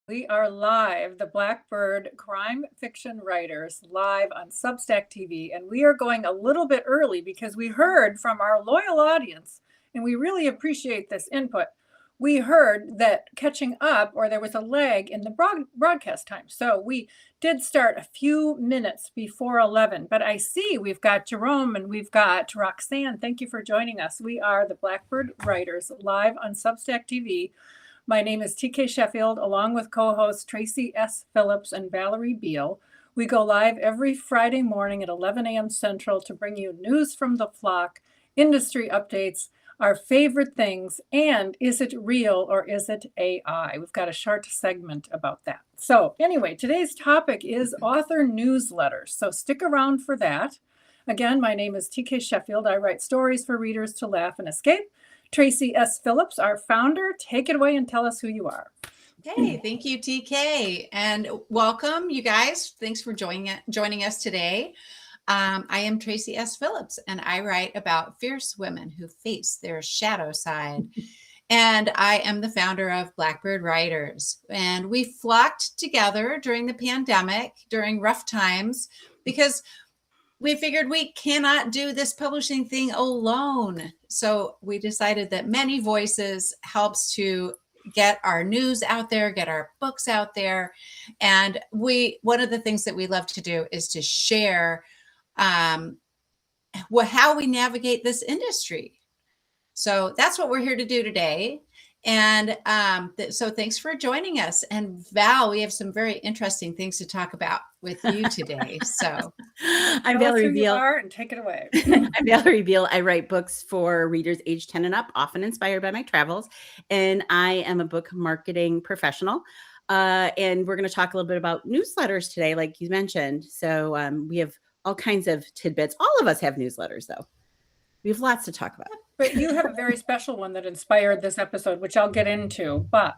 We are live, the Blackbird Crime Fiction Writers, live on Substack TV. And we are going a little bit early because we heard from our loyal audience, and we really appreciate this input. We heard that catching up, or there was a lag in the broadcast time. So we did start a few minutes before 11. But I see we've got Jerome and we've got Roxanne. Thank you for joining us. We are the Blackbird Writers, live on Substack TV. My name is TK Sheffield, along with co-hosts Tracy S. Phillips and Valerie Beal. We go live every Friday morning at 11 a.m. Central to bring you news from the flock, industry updates, our favorite things, and is it real or is it AI? We've got a short segment about that. So anyway, today's topic is author newsletters. So stick around for that. Again, my name is TK Sheffield. I write stories for readers to laugh and escape. Tracy S. Phillips, our founder, take it away and tell us who you are. Hey, thank you, TK, and welcome, you guys. Thanks for joining us today. I am Tracy S. Phillips, and I write about fierce women who face their shadow side. And I am the founder of Blackbird Writers. And we flocked together during the pandemic, during rough times, because we figured we cannot do this publishing thing alone. So we decided that many voices helps to get our news out there, get our books out there. And one of the things that we love to do is to share how we navigate this industry. So that's what we're here to do today. And so thanks for joining us. And Val, we have some very interesting things to talk about with you today. So I'm Valerie Beal. And take it away. I'm Valerie Beal. I write books for readers age 10 and up, often inspired by my travels. And I am a book marketing professional. And we're going to talk a little bit about newsletters today, like you mentioned. So we have all kinds of tidbits. All of us have newsletters, though. We have lots to talk about. But you have a very special one that inspired this episode, which I'll get into. But,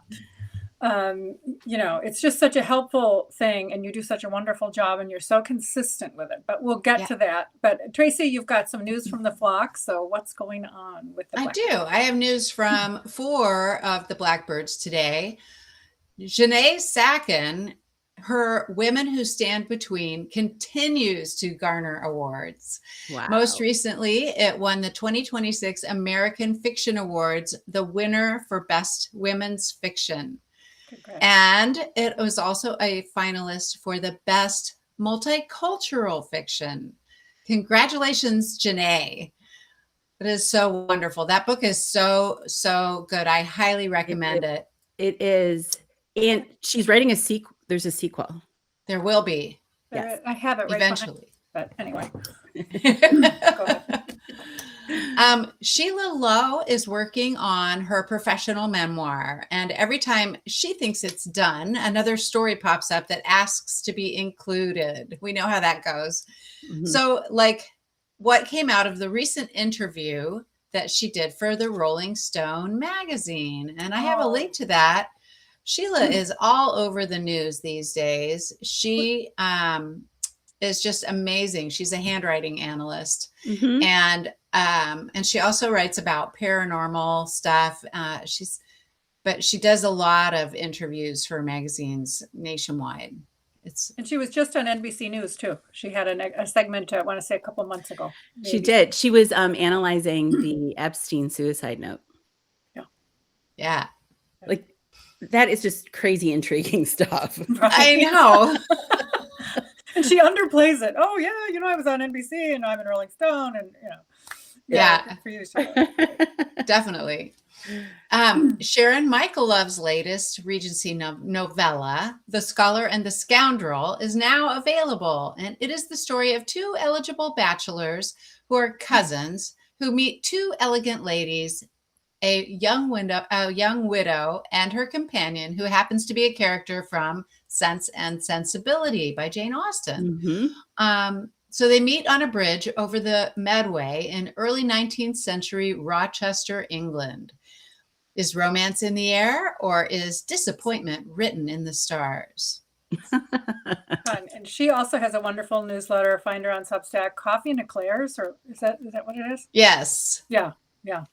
it's just such a helpful thing, and you do such a wonderful job, and you're so consistent with it. But we'll get to that. But Tracy, you've got some news from the flock. So what's going on with the Blackbirds? I do. I have news from 4 of the Blackbirds today. Janae Sacken, her Women Who Stand Between, continues to garner awards. Wow. Most recently, it won the 2026 American Fiction Awards, the winner for Best Women's Fiction. Congrats. And it was also a finalist for the Best Multicultural Fiction. Congratulations, Janae. It is so wonderful. That book is so, so good. I highly recommend it. It is. And she's writing a sequel. There's a sequel. There will be. Yes. I have it right eventually. But anyway. Go ahead. Sheila Lowe is working on her professional memoir. And every time she thinks it's done, another story pops up that asks to be included. We know how that goes. Mm-hmm. So like what came out of the recent interview that she did for the Rolling Stone magazine. And I have a link to that. Sheila is all over the news these days. She is just amazing. She's a handwriting analyst, Mm-hmm. and she also writes about paranormal stuff. But she does a lot of interviews for magazines nationwide. And she was just on NBC News too. She had a segment, I want to say a couple months ago. Maybe. She did. She was analyzing the Epstein suicide note. Yeah. Like, that is just crazy, intriguing stuff. Right. I know. And she underplays it. Oh, yeah, I was on NBC and I'm in Rolling Stone and, Yeah. For you, Definitely. Sharon Michaelove's latest Regency novella, The Scholar and the Scoundrel, is now available. And it is the story of 2 eligible bachelors who are cousins who meet 2 elegant ladies, a young widow, and her companion, who happens to be a character from Sense and Sensibility by Jane Austen. Mm-hmm. So they meet on a bridge over the Medway in early 19th century Rochester, England. Is romance in the air, or is disappointment written in the stars? And she also has a wonderful newsletter. Find her on Substack, Coffee and Eclairs, or is that what it is? Yes. Yeah. Yeah.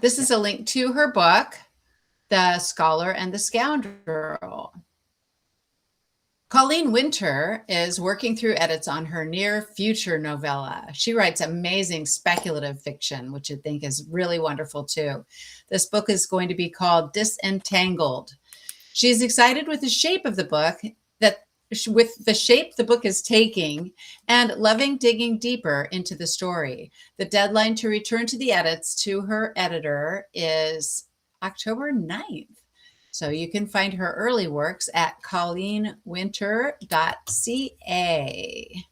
This is a link to her book. The Scholar and the Scoundrel. Colleen Winter is working through edits on her near future novella. She writes amazing speculative fiction, which I think is really wonderful too. This book is going to be called Disentangled. She's excited with the shape of the book, with the shape the book is taking, and loving digging deeper into the story. The deadline to return to the edits to her editor is October 9th. So you can find her early works at colleenwinter.ca.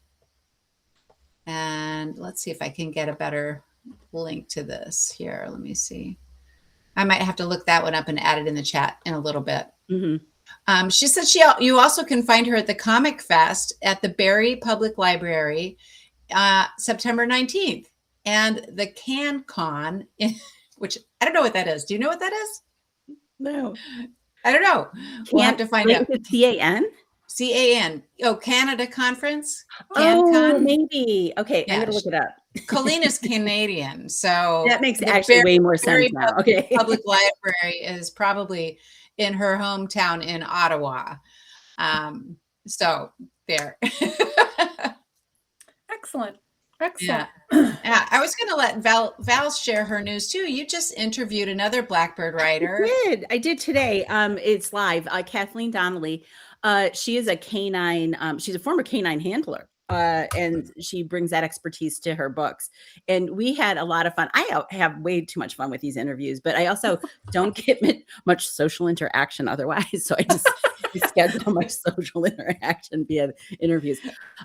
And let's see if I can get a better link to this here. Let me see. I might have to look that one up and add it in the chat in a little bit. Mm-hmm. She said you also can find her at the Comic Fest at the Barry Public Library, September 19th. And the CanCon, which I don't know what that is. Do you know what that is? No. I don't know. We'll have to find out. CAN? CAN. Oh, Canada Conference? CanCon? Oh, maybe. Okay, Yeah. I'm going to look it up. Colleen is Canadian, so that makes actually way more sense now. Okay. Public Library is probably in her hometown in Ottawa. So there. Excellent. Excellent. Yeah, I was going to let Val share her news too. You just interviewed another Blackbird writer. I did today. It's live. Kathleen Donnelly. She is a canine. She's a former canine handler. And she brings that expertise to her books. And we had a lot of fun. I have way too much fun with these interviews, but I also don't get much social interaction otherwise. So I just schedule my social interaction via interviews.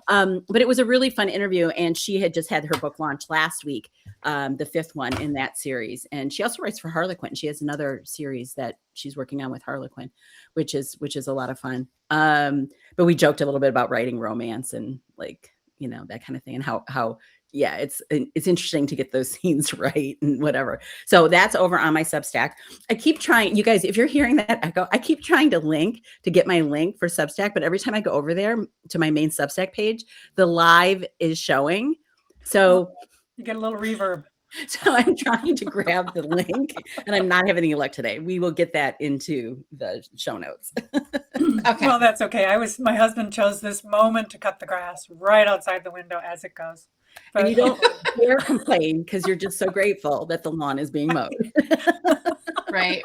But it was a really fun interview. And she had just had her book launch last week, the 5th one in that series. And she also writes for Harlequin. She has another series that she's working on with Harlequin, which is a lot of fun. But we joked a little bit about writing romance and that kind of thing, and how it's interesting to get those scenes right and whatever. So that's over on my Substack. I keep trying, you guys, if you're hearing that echo, I keep trying to get my link for Substack, but every time I go over there to my main Substack page, the live is showing. So you get a little reverb. So I'm trying to grab the link, and I'm not having any luck today. We will get that into the show notes. Okay. Well, that's okay. My husband chose this moment to cut the grass right outside the window as it goes. But And you don't dare complain because you're just so grateful that the lawn is being mowed. Right.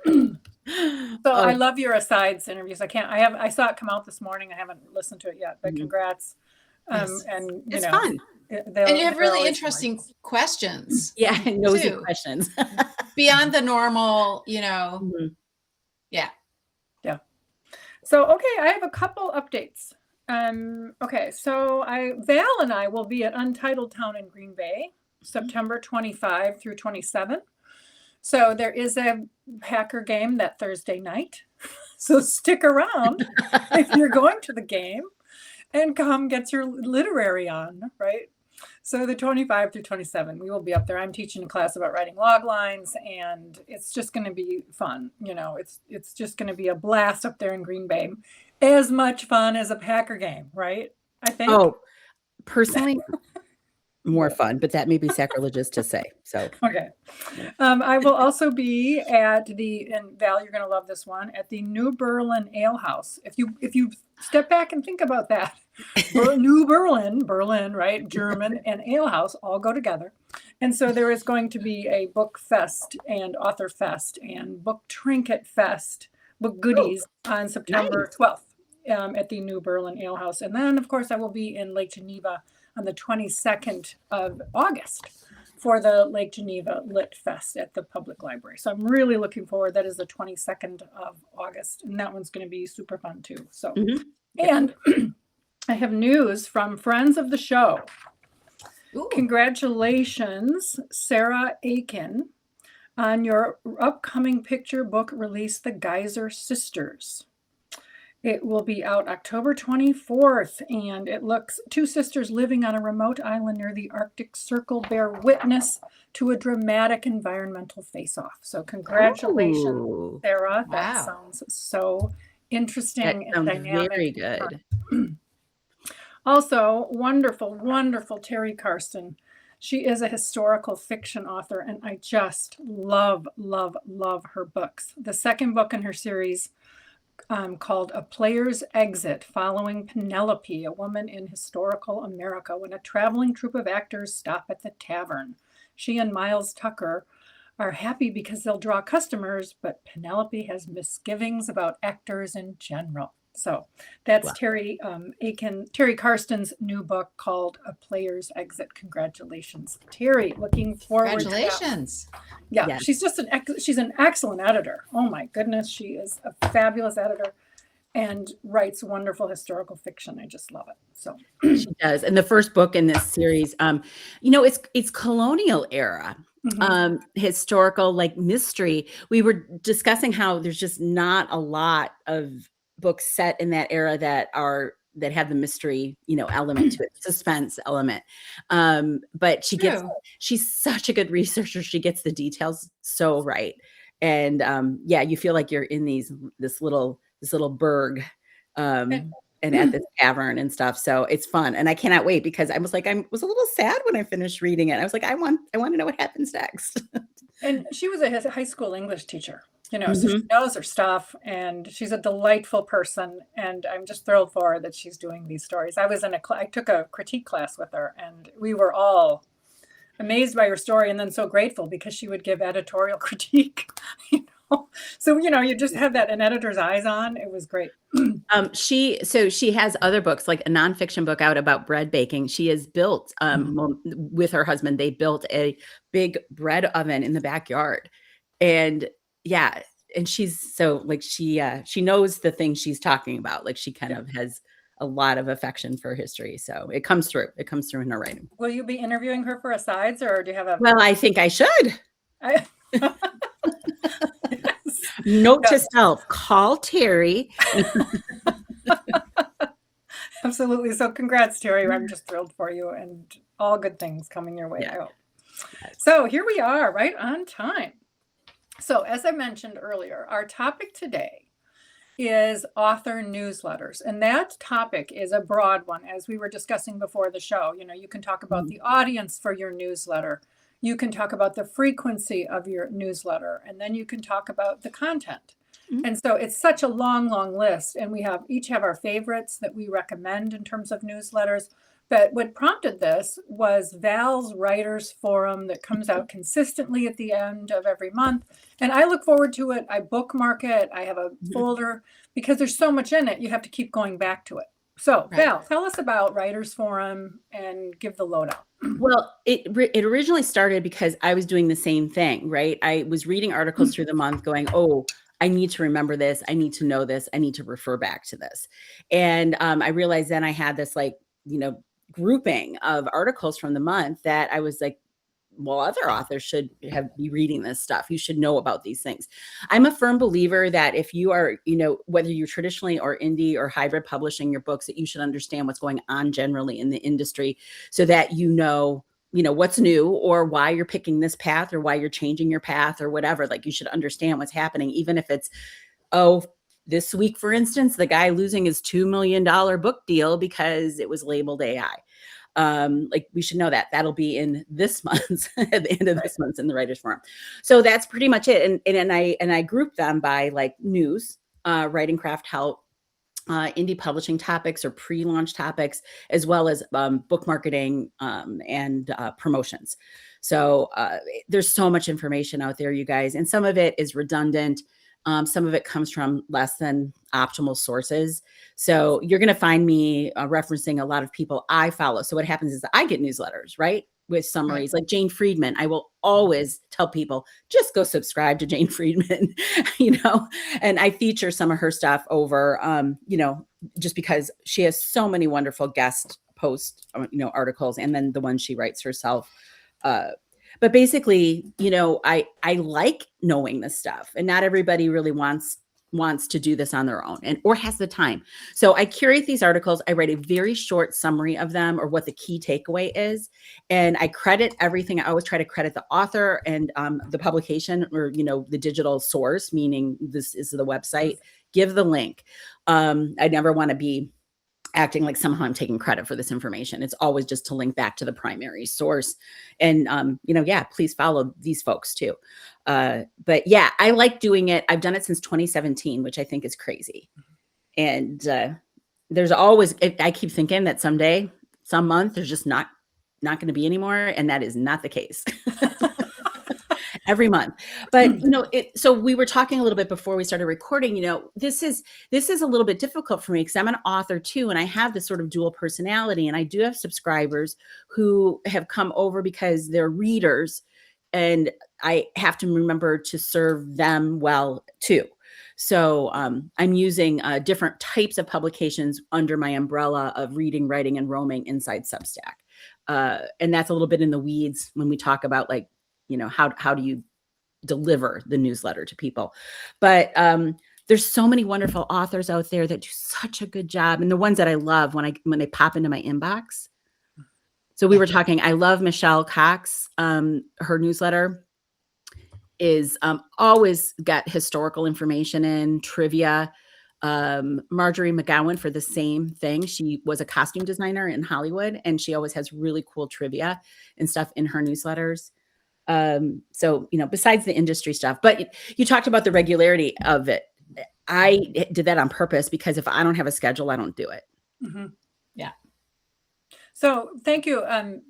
So I love your asides interviews. I saw it come out this morning. I haven't listened to it yet, but congrats. Yes. And it's fun. And you have really interesting questions. Yeah, nosy too. questions. Beyond the normal, Yeah. Yeah. So, okay, I have a couple updates. Okay, so Val and I will be at Untitled Town in Green Bay, September 25 through 27. So there is a hacker game that Thursday night. So stick around if you're going to the game and come get your literary on, right? So the 25 through 27, we will be up there. I'm teaching a class about writing log lines, and it's just going to be fun. It's just going to be a blast up there in Green Bay. As much fun as a Packer game, right? I think. Oh, personally, more fun, but that may be sacrilegious to say. So okay. I will also be at and Val, you're going to love this one, at the New Berlin Ale House. If you step back and think about that, New Berlin, right? German and Ale House all go together. And so there is going to be a book fest and author fest and book trinket fest, book goodies on September 12th at the New Berlin Ale House. And then, of course, I will be in Lake Geneva on the 22nd of August for the Lake Geneva Lit Fest at the Public Library. So I'm really looking forward. That is the 22nd of August. And that one's going to be super fun too. So, and I have news from friends of the show. Ooh. Congratulations, Sarah Aiken, on your upcoming picture book release, The Geyser Sisters. It will be out October 24th, and it looks 2 sisters living on a remote island near the Arctic Circle bear witness to a dramatic environmental face-off. So congratulations, Sarah. That sounds so interesting and dynamic. Very good. Also, wonderful, wonderful Terry Karsten She is a historical fiction author, and I just love, love, love her books. The second book in her series, called A Player's Exit, following Penelope, a woman in historical America, when a traveling troupe of actors stop at the tavern. She and Miles Tucker are happy because they'll draw customers, but Penelope has misgivings about actors in general. So that's Wow. Terry Karsten's new book called A Player's Exit. Congratulations, Terry. Looking forward to that. Congratulations. Yeah, Yes. she's an excellent editor. Oh my goodness, she is a fabulous editor and writes wonderful historical fiction. I just love it. So She does. And the first book in this series, it's colonial era. Historical, like, mystery. We were discussing how there's just not a lot of books set in that era that have the mystery, element to it, suspense element. But she's such a good researcher. She gets the details so right. And you feel like you're in this little burg, and at this tavern and stuff. So it's fun. And I cannot wait, because I was a little sad when I finished reading it. I was like, I want to know what happens next. And she was a high school English teacher, so Mm-hmm. she knows her stuff, and she's a delightful person. And I'm just thrilled for her that she's doing these stories. I took a critique class with her, and we were all amazed by her story, and then so grateful because she would give editorial critique. So you just have that an editor's eyes on. It was great. She has other books, like a nonfiction book out about bread baking. She has built, with her husband, they built a big bread oven in the backyard. And and she's so, like, she knows the thing she's talking about. Like, she kind of has a lot of affection for history. So it comes through in her writing. Will you be interviewing her for asides, or do you have a... Well, I think I should. Yes. Note to self, call Terry. Absolutely. So congrats, Terry. I'm just thrilled for you, and all good things coming your way. Yeah. I hope. So here we are, right on time. So as I mentioned earlier, our topic today is author newsletters. And that topic is a broad one, as we were discussing before the show. You can talk about the audience for your newsletter. You can talk about the frequency of your newsletter, and then you can talk about the content. And so it's such a long, long list, and we each have our favorites that we recommend in terms of newsletters. But what prompted this was Val's Writers Forum that comes out consistently at the end of every month. And I look forward to it. I bookmark it. I have a folder, because there's so much in it. You have to keep going back to it. So, right. Val, tell us about Writers Forum and give the lowdown. Well, it originally started because I was doing the same thing, right? I was reading articles through the month going, oh, I need to remember this. I need to know this. I need to refer back to this. And I realized then I had this, like, grouping of articles from the month that I was like, well, other authors should be reading this stuff. You should know about these things. I'm a firm believer that if you are, whether you're traditionally or indie or hybrid publishing your books, that you should understand what's going on generally in the industry, so that what's new, or why you're picking this path, or why you're changing your path, or whatever. Like, you should understand what's happening, even if it's, this week, for instance, the guy losing his $2 million book deal because it was labeled AI. We should know that. That'll be in this month's, at the end of this month, in the Writers Forum. So that's pretty much it. And I group them by, like, news, writing craft help, indie publishing topics or pre-launch topics, as well as book marketing and promotions. So there's so much information out there, you guys, and some of it is redundant. Some of it comes from less than optimal sources. So you're going to find me referencing a lot of people I follow. So what happens is I get newsletters, right, with summaries, like Jane Friedman. I will always tell people, just go subscribe to Jane Friedman, and I feature some of her stuff over, just because she has so many wonderful guest post, articles, and then the ones she writes herself. But basically, I like knowing this stuff, and not everybody really wants to do this on their own or has the time. So I curate these articles. I write a very short summary of them, or what the key takeaway is. And I credit everything. I always try to credit the author and the publication, or, the digital source, meaning this is the website, give the link. I never want to be acting like somehow I'm taking credit for this information. It's always just to link back to the primary source. And, please follow these folks too. But yeah, I like doing it. I've done it since 2017, which I think is crazy. And there's always, I keep thinking that someday, some month, there's just not going to be anymore. And that is not the case. Every month. But, so we were talking a little bit before we started recording, this is a little bit difficult for me because I'm an author too. And I have this sort of dual personality, and I do have subscribers who have come over because they're readers, and I have to remember to serve them well too. So I'm using different types of publications under my umbrella of reading, writing, and roaming inside Substack. And that's a little bit in the weeds when we talk about how do you deliver the newsletter to people? But there's so many wonderful authors out there that do such a good job. And the ones that I love when they pop into my inbox. So we were talking, I love Michelle Cox. Her newsletter is always got historical information in, trivia. Marjorie McGowan for the same thing. She was a costume designer in Hollywood, and she always has really cool trivia and stuff in her newsletters. So, besides the industry stuff, but you talked about the regularity of it. I did that on purpose because if I don't have a schedule, I don't do it. Mm-hmm. Yeah. So thank you.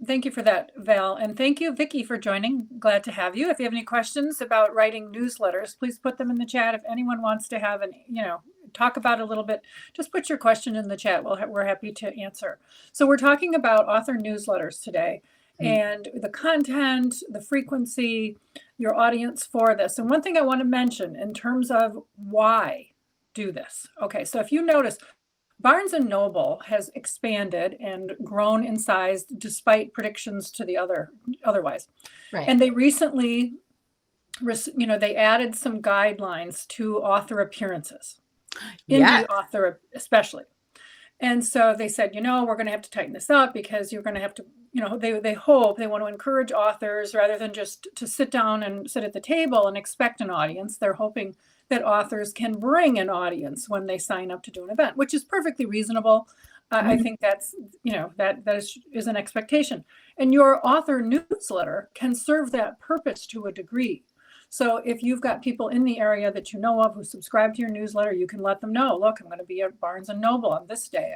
Thank you for that, Val. And thank you, Vicki, for joining. Glad to have you. If you have any questions about writing newsletters, please put them in the chat. If anyone wants to have talk about it a little bit, just put your question in the chat. We're happy to answer. So we're talking about author newsletters today. And the content, the frequency, your audience for this. And one thing I want to mention in terms of why do this. Okay, so if you notice, Barnes & Noble has expanded and grown in size despite predictions to the otherwise. Right. And they recently, they added some guidelines to author appearrances, indie author especially. And so they said, we're going to have to tighten this up because you're going to have to, they want to encourage authors rather than just to sit down and sit at the table and expect an audience. They're hoping that authors can bring an audience when they sign up to do an event, which is perfectly reasonable. I think that's, that is an expectation. And your author newsletter can serve that purpose to a degree. So if you've got people in the area that you know of who subscribe to your newsletter, you can let them know, look, I'm going to be at Barnes & Noble on this day.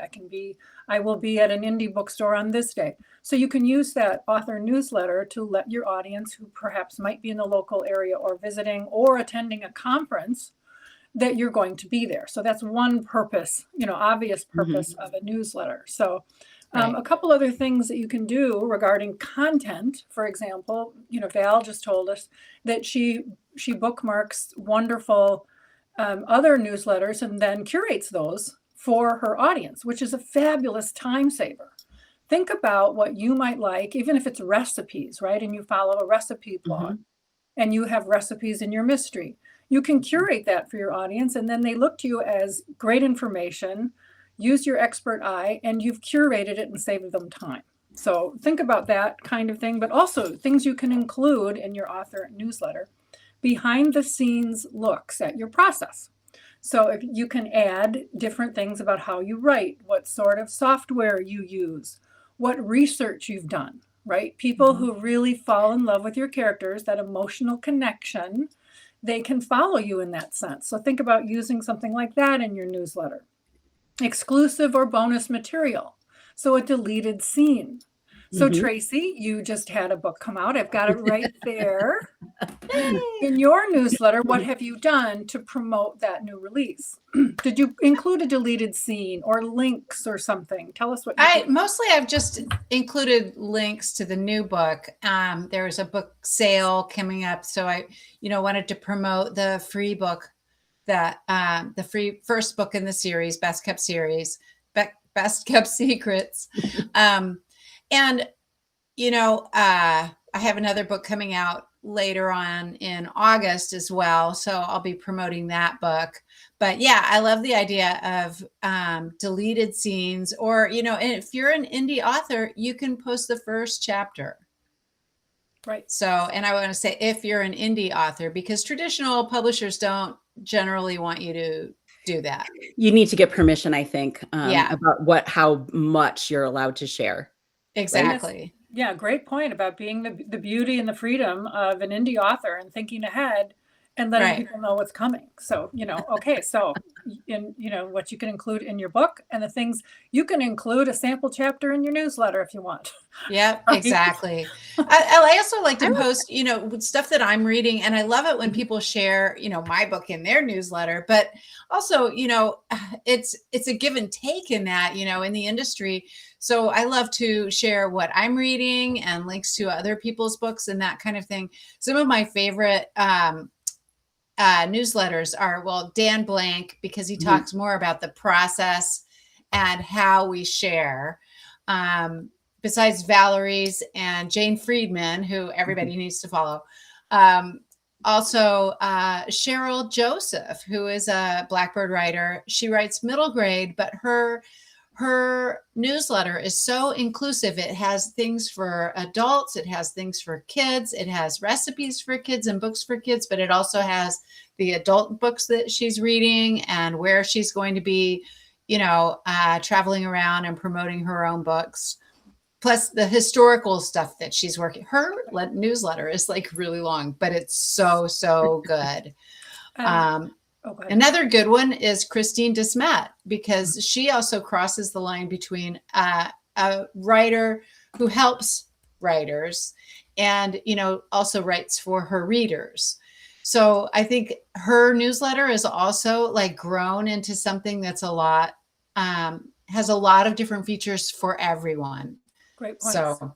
I will be at an indie bookstore on this day. So you can use that author newsletter to let your audience, who perhaps might be in the local area or visiting or attending a conference, that you're going to be there. So that's one purpose, obvious purpose of a newsletter. So a couple other things that you can do regarding content. For example, Val just told us that she bookmarks wonderful other newsletters and then curates those for her audience, which is a fabulous time saver. Think about what you might like, even if it's recipes, right? And you follow a recipe blog and you have recipes in your mystery. You can curate that for your audience, and then they look to you as great information. Use your expert eye, and you've curated it and saved them time. So think about that kind of thing, but also things you can include in your author newsletter. Behind the scenes looks at your process. So if you can add different things about how you write, what sort of software you use, what research you've done, right? People who really fall in love with your characters, that emotional connection, they can follow you in that sense. So think about using something like that in your newsletter. Exclusive or bonus material. So a deleted scene. So Tracy, you just had a book come out. I've got it right there. In your newsletter, what have you done to promote that new release? Did you include a deleted scene or links or something? Tell us what you did. I've just included links to the new book. There is a book sale coming up. So I, wanted to promote the free book, that the free first book in the series, Best Kept Series, Best Kept Secrets. And, I have another book coming out later on in August as well. So I'll be promoting that book. But yeah, I love the idea of deleted scenes, or, if you're an indie author, you can post the first chapter. Right. So, and I want to say, if you're an indie author, because traditional publishers don't generally want you to do that. You need to get permission, I think, Yeah. about how much you're allowed to share. Exactly. Yeah, great point about being the beauty and the freedom of an indie author and thinking ahead and letting Right. people know what's coming. So, okay, so in, what you can include in your book and the things you can include a sample chapter in your newsletter if you want. Yep, Right? exactly. I also like I to love post, with stuff that I'm reading, and I love it when people share, my book in their newsletter. But also, it's a give and take in that, in the industry. So I love to share what I'm reading and links to other people's books and that kind of thing. Some of my favorite newsletters are, well, Dan Blank, because he talks more about the process and how we share. Besides Valerie's and Jane Friedman, who everybody needs to follow. Also, Cheryl Joseph, who is a Blackbird writer. She writes middle grade, but her newsletter is so inclusive. It has things for adults. It has things for kids. It has recipes for kids and books for kids, but it also has the adult books that she's reading and where she's going to be, traveling around and promoting her own books. Plus the historical stuff that she's working. Her newsletter is like really long, but it's so good. Another good one is Christine Desmet, because she also crosses the line between a writer who helps writers and, also writes for her readers. So I think her newsletter is also like grown into something that's has a lot of different features for everyone. Great points. So,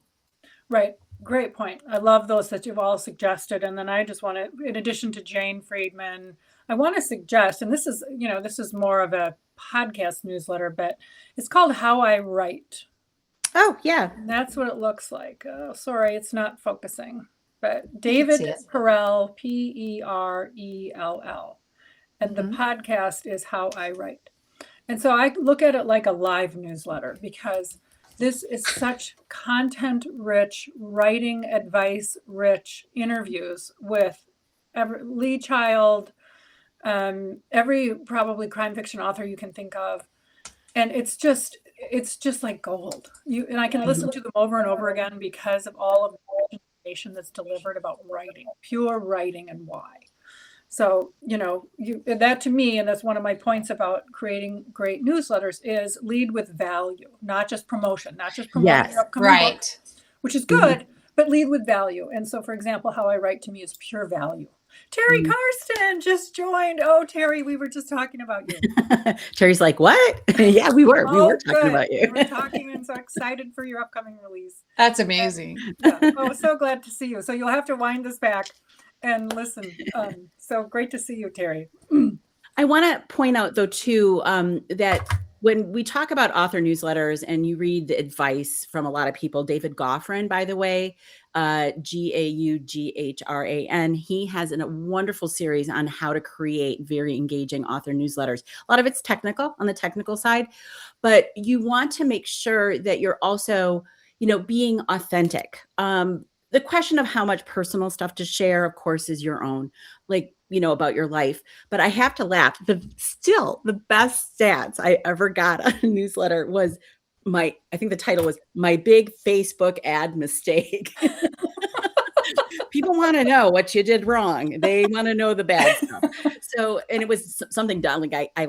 right. Great point. I love those that you've all suggested. And then I just want to, in addition to Jane Friedman, I want to suggest, and this is more of a podcast newsletter, but it's called How I Write. Oh, yeah. And that's what it looks like. Oh, sorry, it's not focusing. But David Perell, Perell. And the podcast is How I Write. And so I look at it like a live newsletter, because this is such content-rich, writing advice-rich interviews with Lee Child, every probably crime fiction author you can think of. And it's just like gold. And I can listen to them over and over again because of all of the information that's delivered about writing, pure writing and why. So, that to me, and that's one of my points about creating great newsletters, is lead with value, not just promotion, not just promoting your upcoming book, which is good, but lead with value. And so, for example, How I Write to me is pure value. Terry Karsten just joined. Oh, Terry, we were just talking about you. Terry's like, what? Yeah, we were talking about you. We were talking, and so excited for your upcoming release. That's amazing. Oh, so glad to see you. So you'll have to wind this back and listen. So great to see you, Terry. I want to point out, though, too, that when we talk about author newsletters and you read the advice from a lot of people, David Goffrin, by the way, Gaughran, he has a wonderful series on how to create very engaging author newsletters. A lot of it's technical, on the technical side, but you want to make sure that you're also, being authentic. The question of how much personal stuff to share, of course, is your own, about your life. But I have to laugh. The best stats I ever got on a newsletter was I think the title was My Big Facebook Ad Mistake. People want to know what you did wrong. They want to know the bad stuff. So, and it was something done. Like I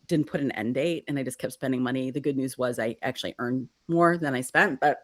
didn't put an end date and I just kept spending money. The good news was I actually earned more than I spent, but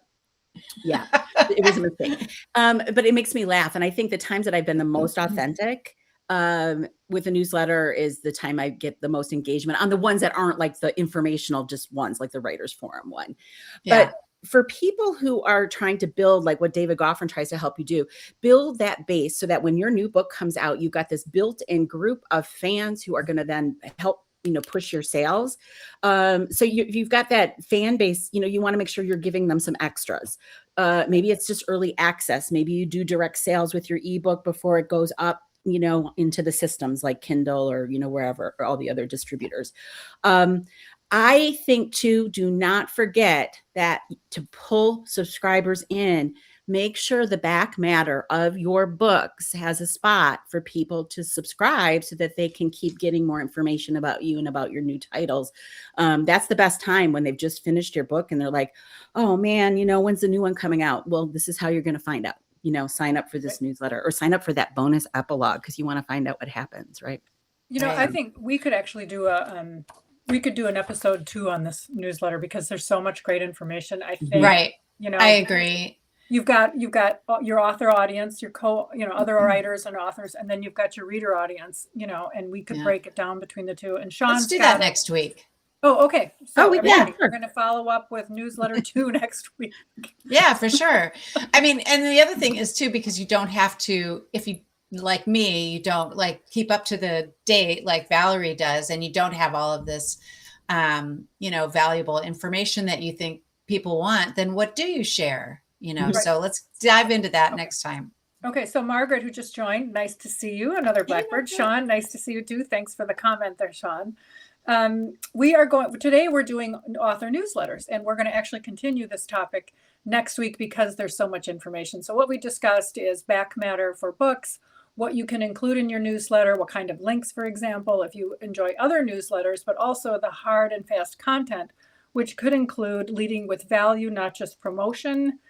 yeah, it was a mistake. But it makes me laugh. And I think the times that I've been the most authentic with a newsletter is the time I get the most engagement on the ones that aren't like the informational, just ones like the Writers Forum one. Yeah. But for people who are trying to build, like what David Goffrin tries to help you do, build that base so that when your new book comes out, you've got this built-in group of fans who are going to then help push your sales. So you've got that fan base, you want to make sure you're giving them some extras. Maybe it's just early access. Maybe you do direct sales with your ebook before it goes up, into the systems like Kindle or, wherever, or all the other distributors. I think too, do not forget that to pull subscribers in, make sure the back matter of your books has a spot for people to subscribe so that they can keep getting more information about you and about your new titles. That's the best time when they've just finished your book and they're like, oh man, when's the new one coming out? Well, this is how you're going to find out. Sign up for this newsletter or sign up for that bonus epilogue because you want to find out what happens, right? I think we could actually do we could do an episode 2 on this newsletter because there's so much great information. I think, right. I agree. You've got your author audience, your other writers and authors, and then you've got your reader audience, and we could break it down between the two. And Sean's let's do that next week. Oh, okay. So sure. We're going to follow up with newsletter 2 next week. Yeah, for sure. I mean, and the other thing is too, because you don't have to, if you, like me, you don't keep up to the date like Valerie does, and you don't have all of this, valuable information that you think people want, then what do you share? So let's dive into that next time. Okay. So Margaret, who just joined, nice to see you. Another Blackbird. Sean, nice to see you too. Thanks for the comment there, Sean. Today we're doing author newsletters, and we're going to actually continue this topic next week because there's so much information. So what we discussed is back matter for books, what you can include in your newsletter, what kind of links, for example, if you enjoy other newsletters, but also the hard and fast content, which could include leading with value, not just promotion,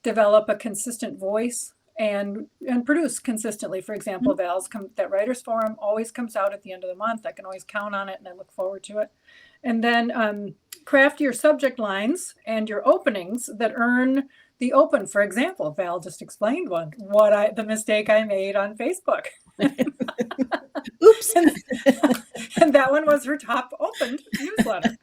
develop a consistent voice, and produce consistently. For example, Val's that Writers Forum always comes out at the end of the month. I can always count on it, and I look forward to it. And then craft your subject lines and your openings that earn the open. For example, Val just explained the mistake I made on Facebook. Oops. And that one was her top opened newsletter.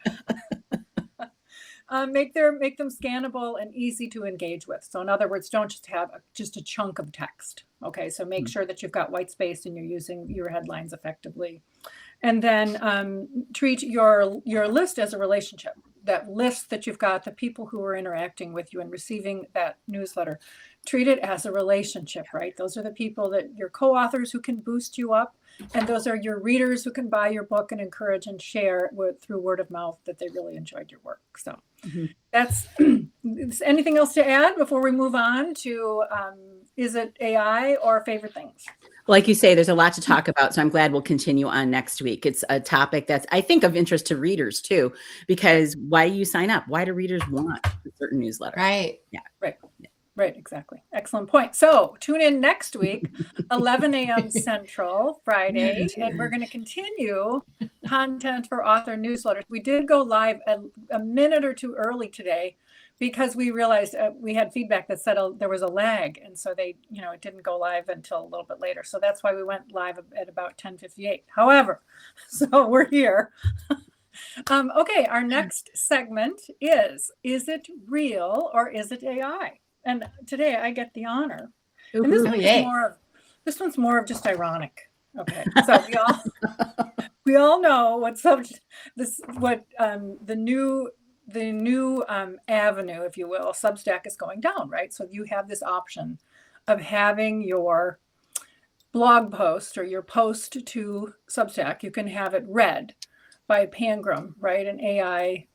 Make them scannable and easy to engage with. So in other words, don't just have just a chunk of text. Okay, so make sure that you've got white space and you're using your headlines effectively. And then treat your list as a relationship. That list that you've got, the people who are interacting with you and receiving that newsletter, treat it as a relationship, right? Those are the people that your co-authors who can boost you up. And those are your readers who can buy your book and encourage and share through word of mouth that they really enjoyed your work. So that's anything else to add before we move on to is it AI or favorite things? Like you say, there's a lot to talk about. So I'm glad we'll continue on next week. It's a topic that's, I think, of interest to readers too, because why do you sign up? Why do readers want a certain newsletter? Right. Yeah. Right. Yeah. Right. Exactly. Excellent point. So tune in next week, 11 a.m. Central, Friday, and we're going to continue content for author newsletters. We did go live a minute or two early today because we realized we had feedback that said there was a lag. And so it didn't go live until a little bit later. So that's why we went live at about 10:58. However, so we're here. Okay. Our next segment is it real or is it AI? And today I get the honor. And this one's more of just ironic. Okay. So we all know the new avenue, if you will, Substack is going down, right? So you have this option of having your blog post or your post to Substack. You can have it read by Pangram, right? An AI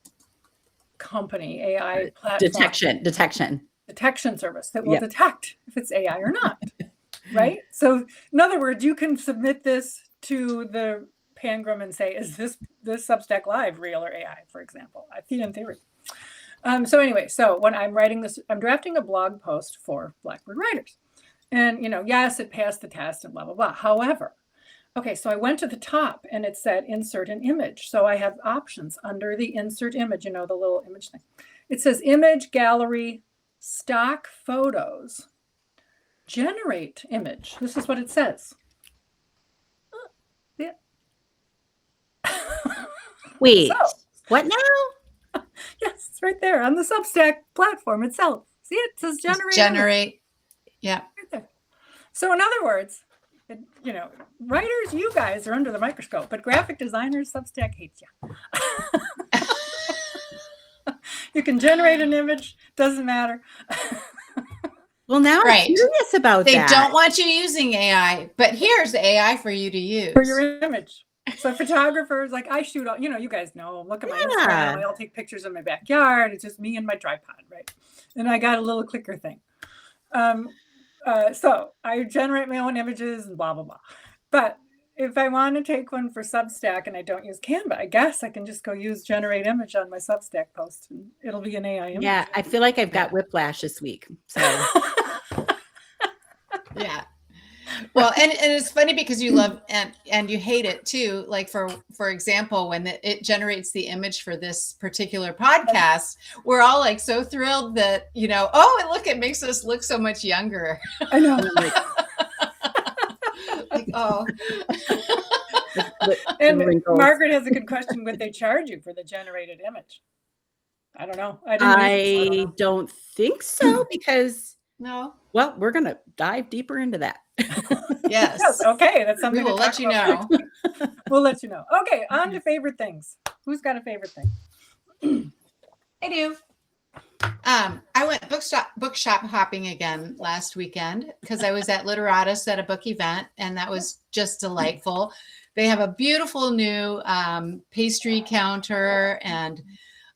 company, AI platform. Detection service that will detect if it's AI or not, right? So in other words, you can submit this to the Pangram and say, is this Substack Live real or AI, for example? I think in theory. So when I'm writing this, I'm drafting a blog post for Blackbird Writers. And, yes, it passed the test and blah, blah, blah. However, okay, so I went to the top and it said insert an image. So I have options under the insert image, the little image thing. It says image, gallery, stock photos, generate image. This is what it says. Yeah. Wait, what now? Yes, it's right there on the Substack platform itself. See, it says generate. Yeah. Right there. So in other words, writers, you guys are under the microscope, but graphic designers, Substack hates you. You can generate an image, doesn't matter. Well, now I'm curious about that. They don't want you using AI, but here's AI for you to use. For your image. So photographers, I shoot all, you guys know, look at my Instagram. I'll take pictures of my backyard. It's just me and my tripod, right? And I got a little clicker thing. So I generate my own images and blah, blah, blah. But if I want to take one for Substack and I don't use Canva, I guess I can just go use generate image on my Substack post and it'll be an AI image. Yeah, I feel like I've got whiplash this week. So Yeah. Well, and it's funny because you love and you hate it too. Like for example, when it generates the image for this particular podcast, we're all like so thrilled that, oh, and look, it makes us look so much younger. I know. Like, oh. And Margaret has a good question. Would they charge you for the generated image? I don't know. I don't think so because no. Well, we're going to dive deeper into that. Yes. Okay. That's something we will let you know. We'll let you know. Okay. On to favorite things. Who's got a favorite thing? I do. I went bookshop hopping again last weekend because I was at Literatus at a book event, and that was just delightful. They have a beautiful new pastry counter, and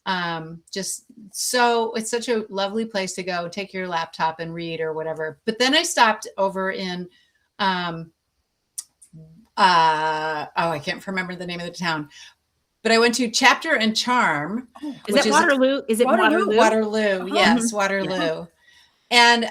it's such a lovely place to go take your laptop and read or whatever. But then I stopped over in I can't remember the name of the town, but I went to Chapter and Charm. Is it Waterloo? Is it Waterloo? Waterloo. Yes, Waterloo. Yeah.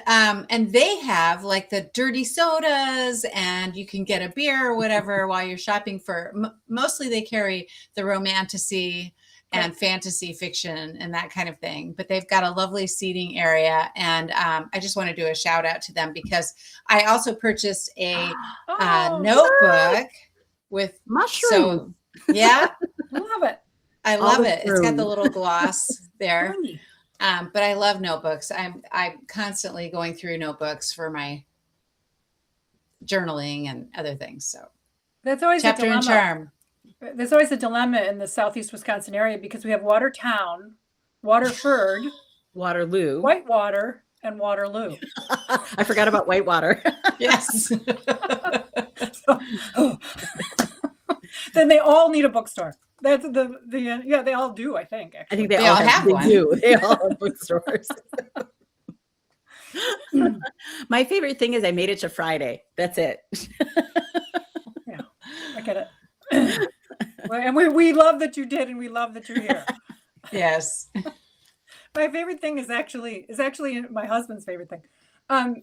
And they have like the dirty sodas, and you can get a beer or whatever while you're shopping for. Mostly they carry the romantasy and fantasy fiction and that kind of thing. But they've got a lovely seating area. And I just want to do a shout out to them because I also purchased a notebook with mushroom. Yeah. I love it. I love it. It's got the little gloss there. But I love notebooks. I'm constantly going through notebooks for my journaling and other things. So that's always Chapter and Charm. There's always a dilemma in the Southeast Wisconsin area because we have Watertown, Waterford, Waterloo, Whitewater, and Waterloo. I forgot about Whitewater. Yes. Then they all need a bookstore. That's they all do, I think. Actually. I think they all have one. They all have bookstores. My favorite thing is I made it to Friday. That's it. Yeah, I get it. And we love that you did, and we love that you're here. Yes. My favorite thing is actually my husband's favorite thing,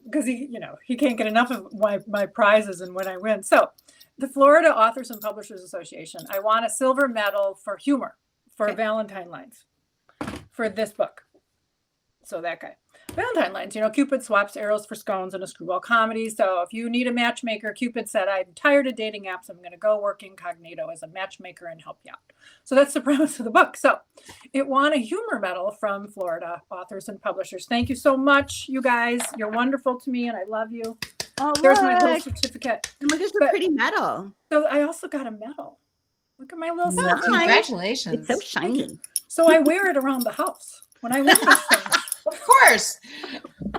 because he can't get enough of my prizes and when I win. So, the Florida Authors and Publishers Association. I won a silver medal for humor for Valentine lines for this book. So that guy. Valentine lines, Cupid swaps arrows for scones in a screwball comedy. So if you need a matchmaker, Cupid said, I'm tired of dating apps. I'm going to go work incognito as a matchmaker and help you out. So that's the premise of the book. So it won a humor medal from Florida Authors and Publishers. Thank you so much, you guys. You're wonderful to me, and I love you. Oh, there's my little certificate. And look at the pretty medal. So I also got a medal. Look at my little certificate. Congratulations. It's so shiny. So I wear it around the house when I win these things. Of course.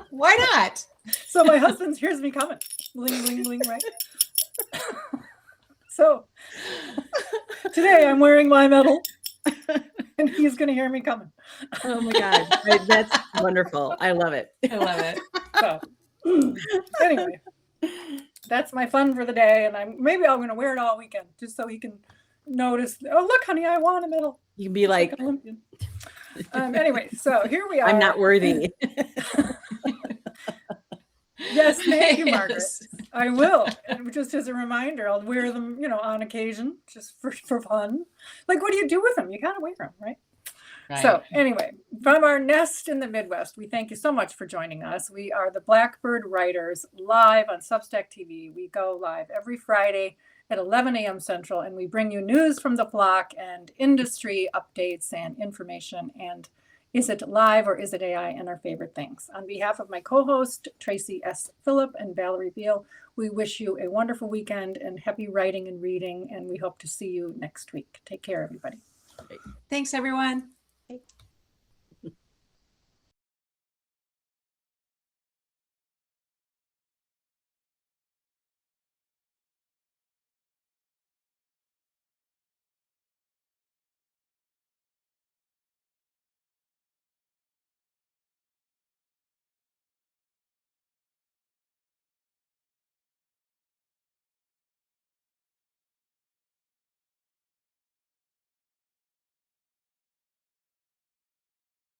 Why not? So my husband hears me coming. Bling, bling, bling, right? So today I'm wearing my medal and he's going to hear me coming. Oh my God. That's wonderful. I love it. I love it. So anyway, that's my fun for the day. And maybe I'm going to wear it all weekend just so he can notice. Oh, look, honey, I won a medal. You can be like an Olympian. Anyway, so here we are. I'm not worthy. Yes, thank you, Margaret. I will. And just as a reminder, I'll wear them, on occasion, just for fun. Like, what do you do with them? You gotta wear them, right? So anyway, from our nest in the Midwest, we thank you so much for joining us. We are the Blackbird Writers, live on Substack TV. We go live every Friday at 11 a.m. Central, and we bring you news from the flock and industry updates and information. And is it live or is it AI, and our favorite things. On behalf of my co-host, Tracy S. Phillip and Valerie Beal, we wish you a wonderful weekend and happy writing and reading, and we hope to see you next week. Take care, everybody. Thanks, everyone.